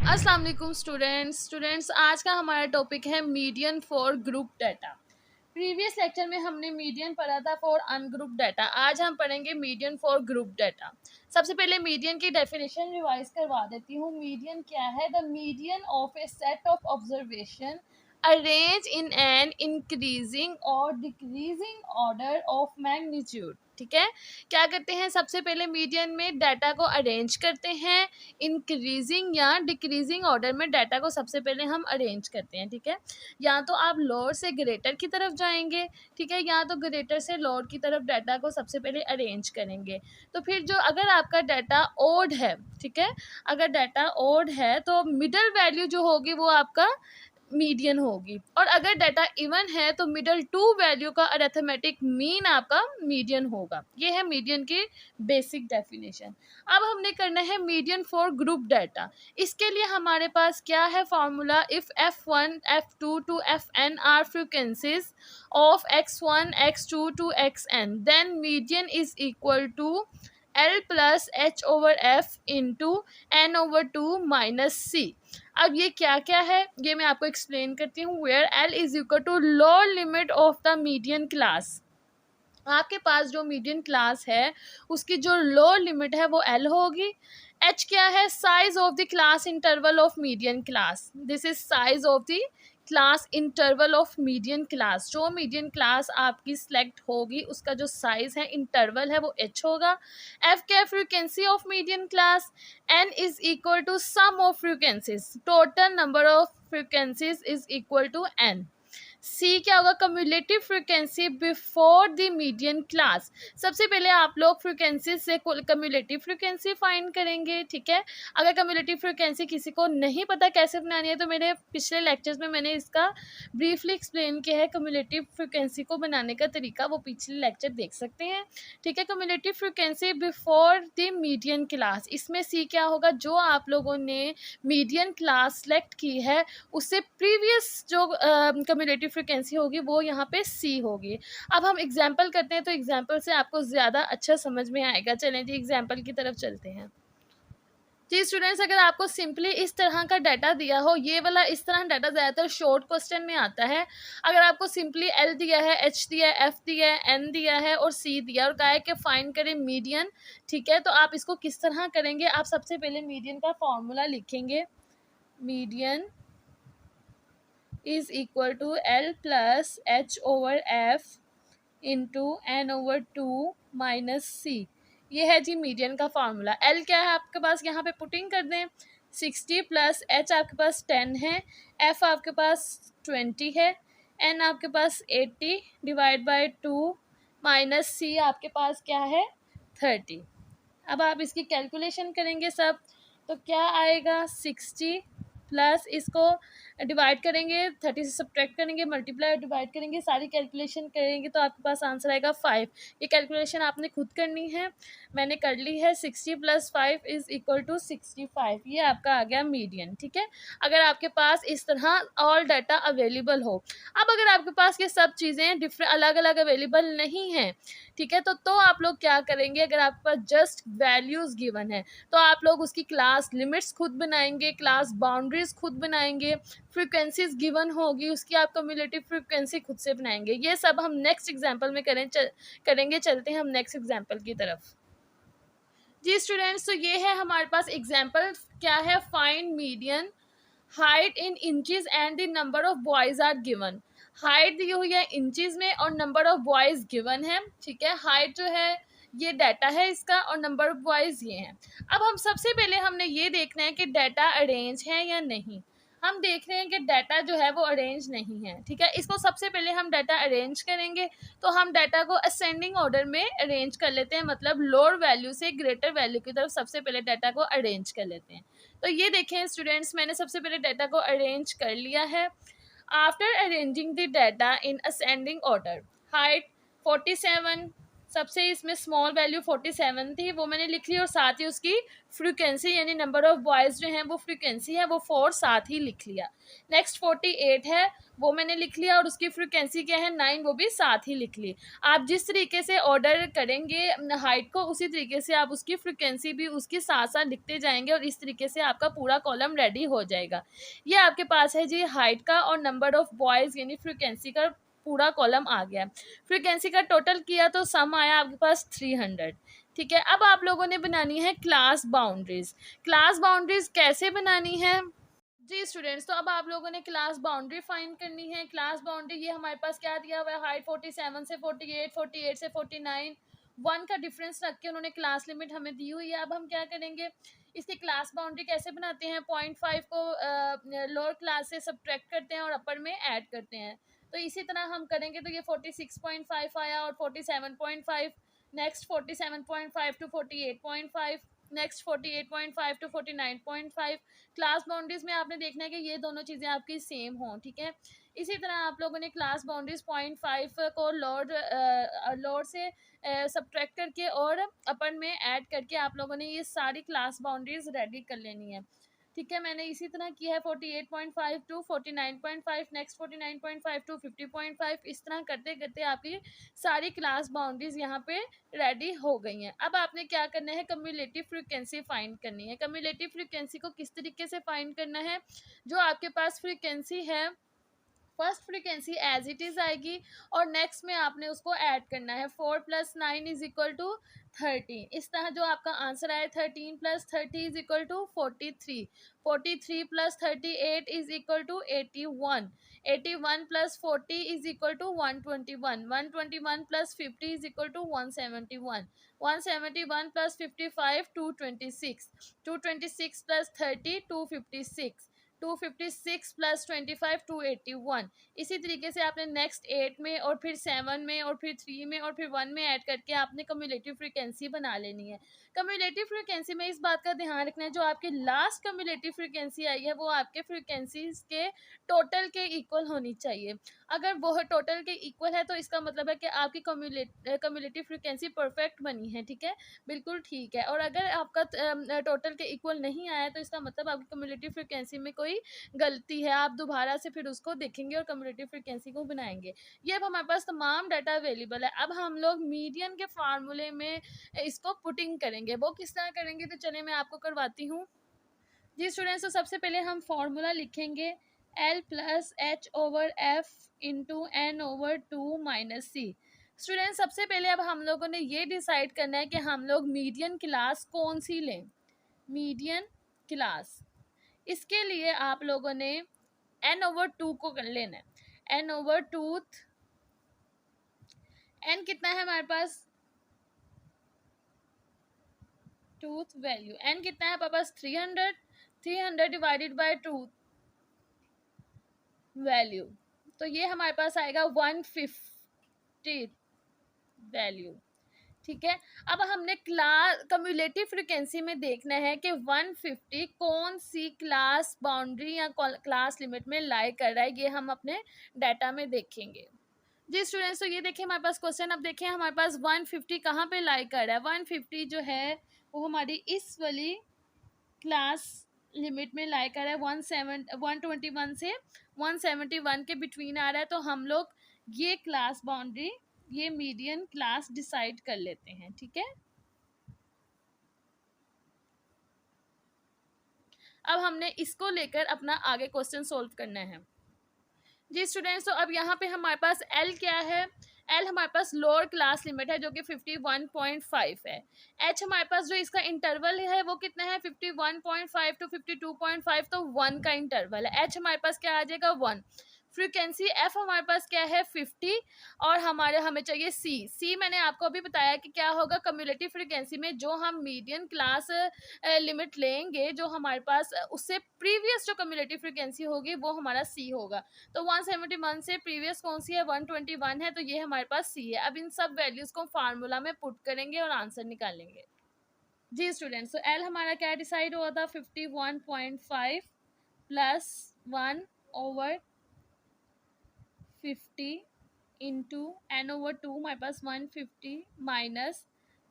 अस्सलाम वालेकुम स्टूडेंट्स आज का हमारा टॉपिक है median for group data. Previous lecture में हमने मीडियन पढ़ा था फॉर अनग्रुप डाटा। आज हम पढ़ेंगे मीडियन फॉर ग्रुप डाटा। सबसे पहले मीडियन की डेफिनेशन रिवाइज करवा देती हूँ। मीडियन क्या है? The median of A set of observation arrange in an increasing और डिक्रीजिंग ऑर्डर ऑफ मैग्नीट्यूड। ठीक है, क्या करते हैं? सबसे पहले मीडियन में डाटा को अरेंज करते हैं इंक्रीजिंग या डिक्रीजिंग ऑर्डर में। डाटा को सबसे पहले हम अरेंज करते हैं। ठीक है, या तो आप लोअर से ग्रेटर की तरफ जाएंगे, ठीक है, या तो ग्रेटर से लोअर की तरफ डाटा को सबसे पहले अरेंज करेंगे। तो फिर जो अगर आपका डाटा ओड है, ठीक है, अगर डाटा ओड है तो मिडल वैल्यू जो होगी वो आपका मीडियन होगी, और अगर डाटा इवन है तो मिडल टू वैल्यू का अरिथमेटिक मीन आपका मीडियन होगा। ये है मीडियन की बेसिक डेफिनेशन। अब हमने करना है मीडियन फॉर ग्रुप डाटा। इसके लिए हमारे पास क्या है formula? If f1 f2 to fn are frequencies of x1 x2 to xn, then median is equal to L plus H over F into N over two minus C. अब ये क्या क्या है ये मैं आपको एक्सप्लेन करती हूँ। Where L is equal to lower limit of the median class. आपके पास जो मीडियन क्लास है उसकी जो लोअर लिमिट है वो L होगी। H क्या है? Size of the class interval of median class. This is size of the class interval of median class. जो मीडियन क्लास आपकी सिलेक्ट होगी उसका जो साइज है इंटरवल है वो H होगा। F क्या है? Frequency of median class. N is equal to sum of frequencies. Total number of frequencies is equal to N। C क्या होगा? Cumulative frequency before the median class. सबसे पहले आप लोग फ्रीक्वेंसी से कम्युलेटिव फ्रीक्वेंसी फाइंड करेंगे। ठीक है, अगर कम्युलेटिव फ्रीक्वेंसी किसी को नहीं पता कैसे बनानी है तो मेरे पिछले लेक्चर्स में मैंने इसका ब्रीफली एक्सप्लेन किया है। कम्युलेटिव फ्रीक्वेंसी को बनाने का तरीका वो पिछले लेक्चर देख सकते हैं। ठीक है, cumulative frequency before the median class. इसमें सी क्या होगा? जो आप लोगों ने मीडियन क्लास सेलेक्ट की है उससे प्रीवियस जो कम्युलेटिव फ्रीक्वेंसी होगी वो यहाँ पे सी होगी। अब हम एग्जाम्पल करते हैं तो एग्जाम्पल से आपको ज़्यादा अच्छा समझ में आएगा। चलें जी एग्जाम्पल की तरफ चलते हैं। जी स्टूडेंट्स, अगर आपको सिंपली इस तरह का डाटा दिया हो, ये वाला इस तरह डाटा ज़्यादातर शॉर्ट क्वेश्चन में आता है। अगर आपको सिंपली L दिया है, H दिया है, F दिया है, N दिया है और C दिया, और कहा है कि फाइंड करें मीडियन। ठीक है, तो आप इसको किस तरह करेंगे? आप सबसे पहले मीडियन का फॉर्मूला लिखेंगे। Median is equal to L plus H over F into N over two minus C. ये है जी मीडियन का फार्मूला। L क्या है आपके पास? यहाँ पे पुटिंग कर दें। 60 प्लस H आपके पास 10 है, F आपके पास 20 है, N आपके पास 80 डिवाइड बाय 2 माइनस C आपके पास क्या है? 30। अब आप इसकी कैलकुलेशन करेंगे सब तो क्या आएगा? 60 प्लस इसको डिवाइड करेंगे, 30 से सब्ट्रैक्ट करेंगे, मल्टीप्लाई डिवाइड करेंगे, सारी कैलकुलेशन करेंगे तो आपके पास आंसर आएगा 5। ये कैलकुलेशन आपने खुद करनी है, मैंने कर ली है। 60 प्लस 5 इज इक्वल टू 65। ये आपका आ गया मीडियन। ठीक है, अगर आपके पास इस तरह ऑल डाटा अवेलेबल हो। अब अगर आपके पास ये सब चीज़ें डिफरेंट अलग अलग अवेलेबल नहीं हैं, ठीक है, तो आप लोग क्या करेंगे? अगर आपके पास जस्ट वैल्यूज़ गिवन है तो आप लोग उसकी क्लास लिमिट्स खुद बनाएंगे, क्लास बाउंड्रीज खुद बनाएंगे, फ्रीक्वेंसीज गिवन होगी उसकी आप कम्युलेटिव फ्रीक्वेंसी खुद से बनाएंगे। ये सब हम नेक्स्ट एग्जाम्पल में करेंगे। चलते हैं हम नेक्स्ट एग्जाम्पल की तरफ। जी स्टूडेंट्स, तो ये है हमारे पास एग्जाम्पल। क्या है? Find median height in inches and the number of boys are given. Height दी हुई है इंचेस में और नंबर ऑफ बॉयज गिवन है। ठीक है, हाइट जो है ये डाटा है इसका और नंबर ऑफ बॉयज ये हैं। अब हम सबसे पहले हमने ये देखना है कि डाटा अरेंज है या नहीं। हम देख रहे हैं कि डाटा जो है वो अरेंज नहीं है। ठीक है, इसको सबसे पहले हम डाटा अरेंज करेंगे तो हम डाटा को असेंडिंग ऑर्डर में अरेंज कर लेते हैं, मतलब लोअर वैल्यू से ग्रेटर वैल्यू की तरफ सबसे पहले डाटा को अरेंज कर लेते हैं। तो ये देखें स्टूडेंट्स, मैंने सबसे पहले डाटा को अरेंज कर लिया है। After arranging the data in ascending order, height 47, सबसे इसमें स्मॉल वैल्यू 47 थी, वो मैंने लिख ली, और साथ ही उसकी फ्रीक्वेंसी यानी नंबर ऑफ बॉयज़ जो हैं वो फ्रीक्वेंसी है वो 4 साथ ही लिख लिया। नेक्स्ट 48 है, वो मैंने लिख लिया, और उसकी फ्रीक्वेंसी क्या है 9, वो भी साथ ही लिख ली। आप जिस तरीके से ऑर्डर करेंगे हाइट को, उसी तरीके से आप उसकी फ्रीक्वेंसी भी उसके साथ साथ लिखते जाएंगे, और इस तरीके से आपका पूरा कॉलम रेडी हो जाएगा। ये आपके पास है जी हाइट का और नंबर ऑफ बॉयज़ यानी फ्रीक्वेंसी का पूरा कॉलम आ गया। फ्रीक्वेंसी का टोटल किया तो सम आया आपके पास 300। ठीक है, अब आप लोगों ने बनानी है क्लास बाउंड्रीज। क्लास बाउंड्रीज कैसे बनानी है जी स्टूडेंट्स, तो अब आप लोगों ने क्लास बाउंड्री फाइंड करनी है। क्लास बाउंड्री ये हमारे पास क्या दिया हुआ है, हाइट 47 से 48, 48 से 49, 1 का डिफरेंस रख के उन्होंने क्लास लिमिट हमें दी हुई है। अब हम क्या करेंगे, इसकी क्लास बाउंड्री कैसे बनाते हैं, 0.5 को लोअर क्लास से सब्ट्रैक्ट करते हैं और अपर में ऐड करते हैं। तो इसी तरह हम करेंगे तो ये 46.5 आया और 47.5, next 47.5 to 48.5, next 48.5 to 49.5। Class boundaries में आपने देखना है कि ये दोनों चीज़ें आपकी सेम हों। ठीक है, इसी तरह आप लोगों ने क्लास बाउंड्रीज 0.5 को लोअर से सब्ट्रैक्ट करके और अपर में ऐड करके आप लोगों ने ये सारी क्लास बाउंड्रीज रेडी कर लेनी है। ठीक है, मैंने इसी तरह किया है 48.5 टू 49.5, नेक्स्ट 49.5 टू 50.5, इस तरह करते करते आपकी सारी क्लास बाउंड्रीज यहाँ पे रेडी हो गई हैं। अब आपने क्या करना है, कम्युलेटिव फ्रीक्वेंसी फाइंड करनी है। कम्युलेटिव फ्रीक्वेंसी को किस तरीके से फाइंड करना है, जो आपके पास फ्रीक्वेंसी है first frequency as it is आएगी और नेक्स्ट में आपने उसको ऐड करना है। 4 + 9 इज इक्वल टू 13। इस तरह जो आपका आंसर आए 13 + 30 is equal to 43, 43 + 38 is equal to 81, 81 + 40 is equal to 121, 121 + 50 is equal to 171, 171 + 55 226, 226 + 30 256, 256 + 25 281। इसी तरीके से आपने नेक्स्ट 8 में और फिर 7 में और फिर 3 में और फिर 1 में ऐड करके आपने कम्युलेटिव फ्रीक्वेंसी बना लेनी है। कम्युलेटिव फ्रीक्वेंसी में इस बात का ध्यान रखना है, जो आपकी लास्ट कम्युलेटिव फ्रीक्वेंसी आई है वो आपके फ्रीक्वेंसीज के टोटल के इक्वल होनी चाहिए। अगर वो टोटल के इक्वल है तो इसका मतलब है कि आपकी कम्युलेटिव फ्रीक्वेंसी परफेक्ट बनी है। ठीक है, बिल्कुल ठीक है। और अगर आपका टोटल के इक्वल नहीं आया तो इसका मतलब आपकी कम्युलेटिव फ्रीक्वेंसी में कोई गलती है। आप दोबारा से फिर उसको देखेंगे और कम्युलेटिव फ्रीक्वेंसी को बनाएंगे। ये अब हमारे पास तमाम डाटा अवेलेबल है। अब हम लोग मीडियन के फार्मूले में इसको पुटिंग करेंगे। वो किस तरह करेंगे तो चलिए मैं आपको करवाती हूँ। जी स्टूडेंट्स, तो सबसे पहले हम फॉर्मूला लिखेंगे L + H/F into N/2 - C। Student, सबसे पहले अब हम लोगों ने ये डिसाइड करना है कि हम लोग मीडियन क्लास कौन सी लें। मीडियन क्लास, इसके लिए आप लोगों ने N/2 को कर लेना है। N/2, N कितना है हमारे पास, टूथ वैल्यू N कितना है हमारे पास 300, 300 डिवाइडेड बाय टूथ वैल्यू, तो ये हमारे पास आएगा 150 वैल्यू। ठीक है, अब हमने क्लास कम्युलेटिव फ्रीक्वेंसी में देखना है कि 150 कौन सी क्लास बाउंड्री या क्लास लिमिट में लाई कर रहा है, ये हम अपने डाटा में देखेंगे। जी स्टूडेंट्स, तो ये देखिए हमारे पास क्वेश्चन, अब देखें हमारे पास 150 कहाँ पे लाई कर रहा है। 150 जो है वो हमारी इस वाली क्लास लिमिट में लाई कर रहा है, 121 से 171 के बिटवीन आ रहा है। तो हम लोग ये क्लास बाउंड्री, ये मीडियन क्लास डिसाइड कर लेते हैं। ठीक है, अब हमने इसको लेकर अपना आगे क्वेश्चन सोल्व करना है। जी स्टूडेंट्स, तो अब यहाँ पे हमारे पास एल क्या है, एल हमारे पास लोअर क्लास लिमिट है जो कि 51.5 है। एच हमारे पास जो इसका इंटरवल है वो कितना है, 51.5 टू 52.5, तो 1 का इंटरवल है। एच हमारे पास क्या आ जाएगा 1। फ्रीक्वेंसी एफ हमारे पास क्या है 50, और हमें चाहिए सी। सी मैंने आपको अभी बताया कि क्या होगा, कम्युलेटिव फ्रीक्वेंसी में जो हम मीडियन क्लास लिमिट लेंगे, जो हमारे पास उससे प्रीवियस जो कम्युलेटिव फ्रीक्वेंसी होगी वो हमारा सी होगा। तो 171 से प्रीवियस कौन सी है, 121 है, तो ये हमारे पास सी है। अब इन सब वैल्यूज को फार्मूला में पुट करेंगे और आंसर निकालेंगे। जी स्टूडेंट्स, तो एल हमारा क्या डिसाइड हुआ था, 51.5 + 1/50 इंटू n/2 हमारे पास 150 माइनस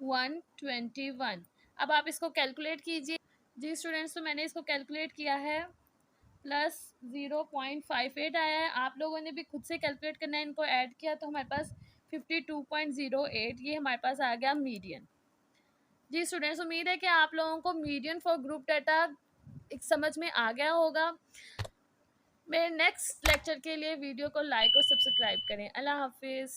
121। अब आप इसको कैलकुलेट कीजिए। जी स्टूडेंट्स, तो मैंने इसको कैलकुलेट किया है, प्लस 0.58 आया है। आप लोगों ने भी खुद से कैलकुलेट करना है, इनको ऐड किया तो हमारे पास 52.08 ये हमारे पास आ गया मीडियन। जी स्टूडेंट्स, उम्मीद है कि आप लोगों को मीडियन फॉर ग्रुप डाटा समझ में आ गया होगा। मेरे नेक्स्ट लेक्चर के लिए वीडियो को लाइक और सब्सक्राइब करें। अल्लाह हाफिज़।